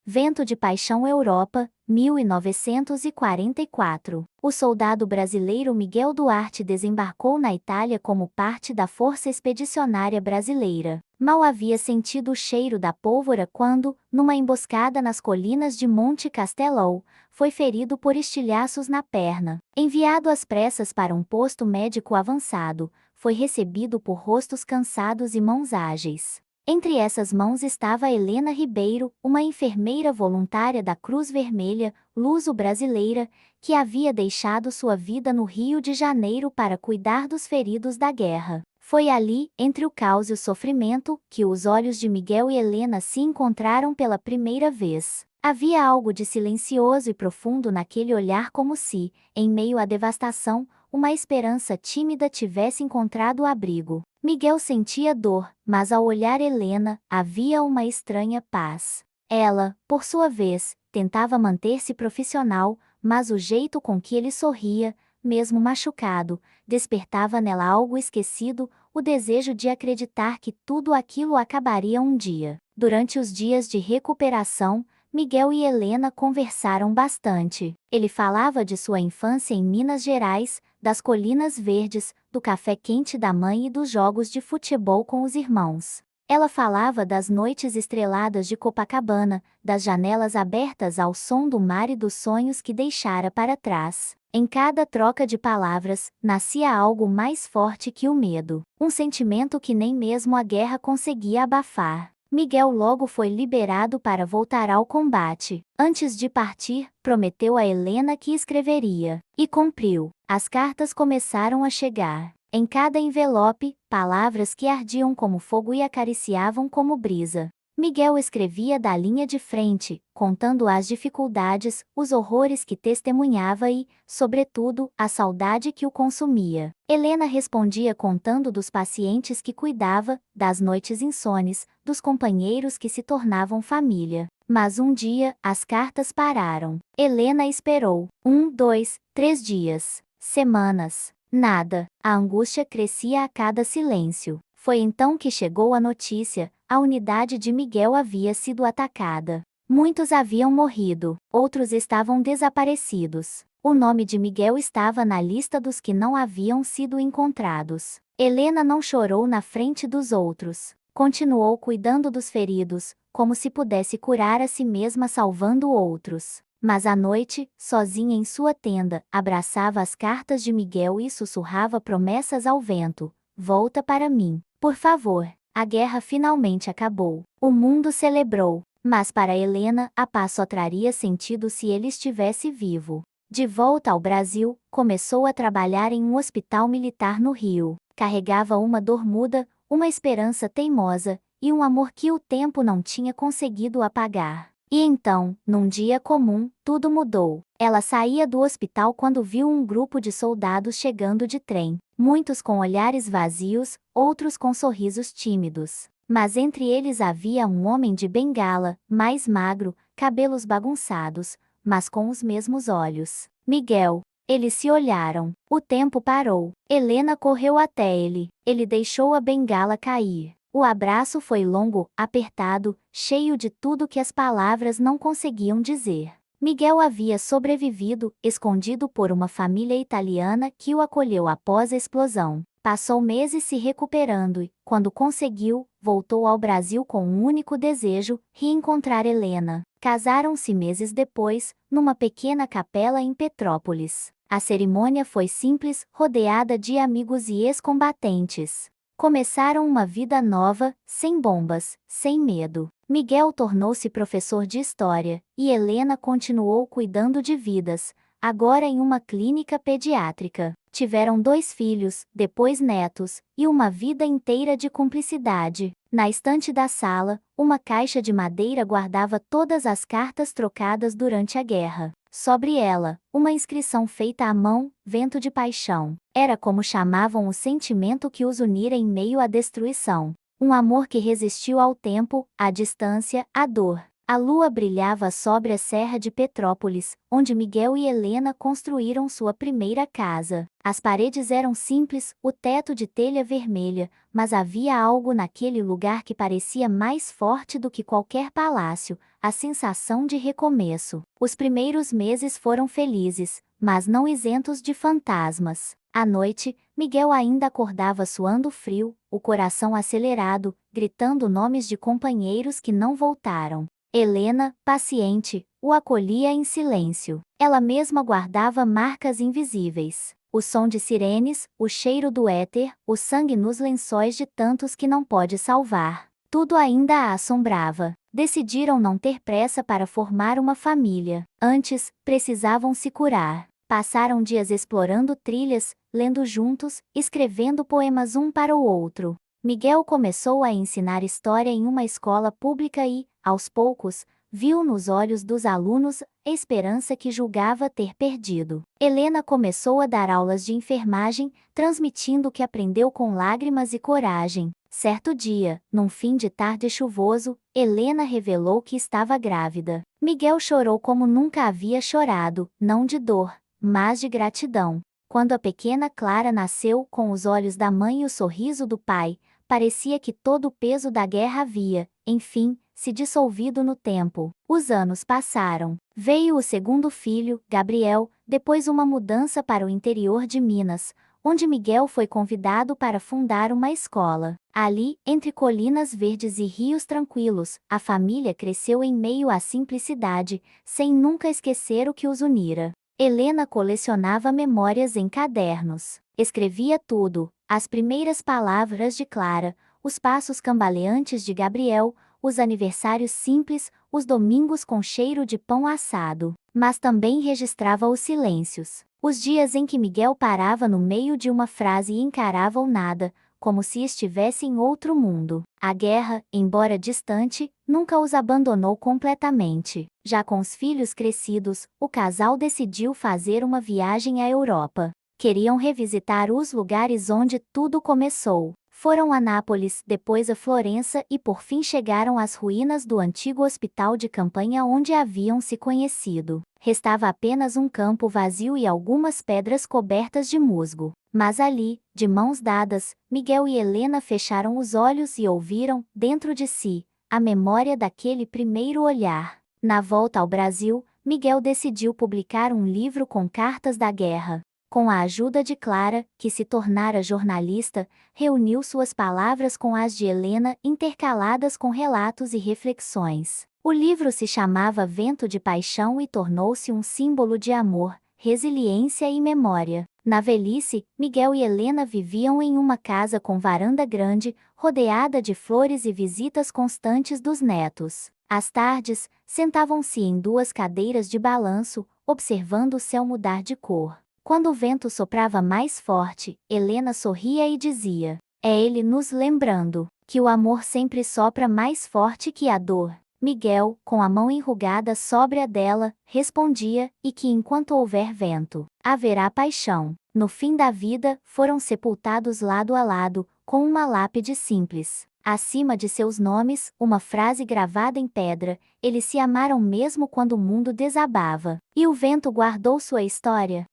Vento de Paixão Europa, 1944. O soldado brasileiro Miguel Duarte desembarcou na Itália como parte da Força Expedicionária Brasileira. Mal havia sentido o cheiro da pólvora quando, numa emboscada nas colinas de Monte Castello, foi ferido por estilhaços na perna. Enviado às pressas para um posto médico avançado, foi recebido por rostos cansados e mãos ágeis. Entre essas mãos estava Helena Ribeiro, uma enfermeira voluntária da Cruz Vermelha, luso-brasileira, que havia deixado sua vida no Rio de Janeiro para cuidar dos feridos da guerra. Foi ali, entre o caos e o sofrimento, que os olhos de Miguel e Helena se encontraram pela primeira vez. Havia algo de silencioso e profundo naquele olhar, como se, em meio à devastação, uma esperança tímida tivesse encontrado abrigo. Miguel sentia dor, mas ao olhar Helena, havia uma estranha paz. Ela, por sua vez, tentava manter-se profissional, mas o jeito com que ele sorria, mesmo machucado, despertava nela algo esquecido, o desejo de acreditar que tudo aquilo acabaria um dia. Durante os dias de recuperação, Miguel e Helena conversaram bastante. Ele falava de sua infância em Minas Gerais, das colinas verdes, do café quente da mãe e dos jogos de futebol com os irmãos. Ela falava das noites estreladas de Copacabana, das janelas abertas ao som do mar e dos sonhos que deixara para trás. Em cada troca de palavras, nascia algo mais forte que o medo, um sentimento que nem mesmo a guerra conseguia abafar. Miguel logo foi liberado para voltar ao combate. Antes de partir, prometeu a Helena que escreveria. E cumpriu. As cartas começaram a chegar. Em cada envelope, palavras que ardiam como fogo e acariciavam como brisa. Miguel escrevia da linha de frente, contando as dificuldades, os horrores que testemunhava e, sobretudo, a saudade que o consumia. Helena respondia contando dos pacientes que cuidava, das noites insones, dos companheiros que se tornavam família. Mas um dia, as cartas pararam. Helena esperou. 1, 2, 3 dias. Semanas. Nada. A angústia crescia a cada silêncio. Foi então que chegou a notícia: a unidade de Miguel havia sido atacada. Muitos haviam morrido, outros estavam desaparecidos. O nome de Miguel estava na lista dos que não haviam sido encontrados. Helena não chorou na frente dos outros. Continuou cuidando dos feridos, como se pudesse curar a si mesma salvando outros. Mas à noite, sozinha em sua tenda, abraçava as cartas de Miguel e sussurrava promessas ao vento: "Volta para mim, por favor." A guerra finalmente acabou. O mundo celebrou, mas para Helena, a paz só traria sentido se ele estivesse vivo. De volta ao Brasil, começou a trabalhar em um hospital militar no Rio. Carregava uma dor muda, uma esperança teimosa, e um amor que o tempo não tinha conseguido apagar. E então, num dia comum, tudo mudou. Ela saía do hospital quando viu um grupo de soldados chegando de trem. Muitos com olhares vazios, outros com sorrisos tímidos. Mas entre eles havia um homem de bengala, mais magro, cabelos bagunçados, mas com os mesmos olhos. Miguel. Eles se olharam. O tempo parou. Helena correu até ele. Ele deixou a bengala cair. O abraço foi longo, apertado, cheio de tudo que as palavras não conseguiam dizer. Miguel havia sobrevivido, escondido por uma família italiana que o acolheu após a explosão. Passou meses se recuperando e, quando conseguiu, voltou ao Brasil com um único desejo: reencontrar Helena. Casaram-se meses depois, numa pequena capela em Petrópolis. A cerimônia foi simples, rodeada de amigos e ex-combatentes. Começaram uma vida nova, sem bombas, sem medo. Miguel tornou-se professor de história, e Helena continuou cuidando de vidas, agora em uma clínica pediátrica. Tiveram 2 filhos, depois netos, e uma vida inteira de cumplicidade. Na estante da sala, uma caixa de madeira guardava todas as cartas trocadas durante a guerra. Sobre ela, uma inscrição feita à mão: Vento de Paixão. Era como chamavam o sentimento que os unira em meio à destruição. Um amor que resistiu ao tempo, à distância, à dor. A lua brilhava sobre a Serra de Petrópolis, onde Miguel e Helena construíram sua primeira casa. As paredes eram simples, o teto de telha vermelha, mas havia algo naquele lugar que parecia mais forte do que qualquer palácio, a sensação de recomeço. Os primeiros meses foram felizes, mas não isentos de fantasmas. À noite, Miguel ainda acordava suando frio, o coração acelerado, gritando nomes de companheiros que não voltaram. Helena, paciente, o acolhia em silêncio. Ela mesma guardava marcas invisíveis. O som de sirenes, o cheiro do éter, o sangue nos lençóis de tantos que não pode salvar. Tudo ainda a assombrava. Decidiram não ter pressa para formar uma família. Antes, precisavam se curar. Passaram dias explorando trilhas, lendo juntos, escrevendo poemas um para o outro. Miguel começou a ensinar história em uma escola pública e, aos poucos, viu nos olhos dos alunos a esperança que julgava ter perdido. Helena começou a dar aulas de enfermagem, transmitindo o que aprendeu com lágrimas e coragem. Certo dia, num fim de tarde chuvoso, Helena revelou que estava grávida. Miguel chorou como nunca havia chorado, não de dor, mas de gratidão. Quando a pequena Clara nasceu, com os olhos da mãe e o sorriso do pai, parecia que todo o peso da guerra havia, enfim, se dissolvido no tempo. Os anos passaram. Veio o segundo filho, Gabriel, depois uma mudança para o interior de Minas, onde Miguel foi convidado para fundar uma escola. Ali, entre colinas verdes e rios tranquilos, a família cresceu em meio à simplicidade, sem nunca esquecer o que os unira. Helena colecionava memórias em cadernos. Escrevia tudo, as primeiras palavras de Clara, os passos cambaleantes de Gabriel, os aniversários simples, os domingos com cheiro de pão assado. Mas também registrava os silêncios. Os dias em que Miguel parava no meio de uma frase e encarava o nada, como se estivesse em outro mundo. A guerra, embora distante, nunca os abandonou completamente. Já com os filhos crescidos, o casal decidiu fazer uma viagem à Europa. Queriam revisitar os lugares onde tudo começou. Foram a Nápoles, depois a Florença e por fim chegaram às ruínas do antigo hospital de campanha onde haviam se conhecido. Restava apenas um campo vazio e algumas pedras cobertas de musgo. Mas ali, de mãos dadas, Miguel e Helena fecharam os olhos e ouviram, dentro de si, a memória daquele primeiro olhar. Na volta ao Brasil, Miguel decidiu publicar um livro com cartas da guerra. Com a ajuda de Clara, que se tornara jornalista, reuniu suas palavras com as de Helena intercaladas com relatos e reflexões. O livro se chamava Vento de Paixão e tornou-se um símbolo de amor, resiliência e memória. Na velhice, Miguel e Helena viviam em uma casa com varanda grande, rodeada de flores e visitas constantes dos netos. Às tardes, sentavam-se em duas cadeiras de balanço, observando o céu mudar de cor. Quando o vento soprava mais forte, Helena sorria e dizia: "É ele nos lembrando que o amor sempre sopra mais forte que a dor." Miguel, com a mão enrugada sobre a dela, respondia: "E que enquanto houver vento, haverá paixão." No fim da vida, foram sepultados lado a lado, com uma lápide simples. Acima de seus nomes, uma frase gravada em pedra: "Eles se amaram mesmo quando o mundo desabava." E o vento guardou sua história.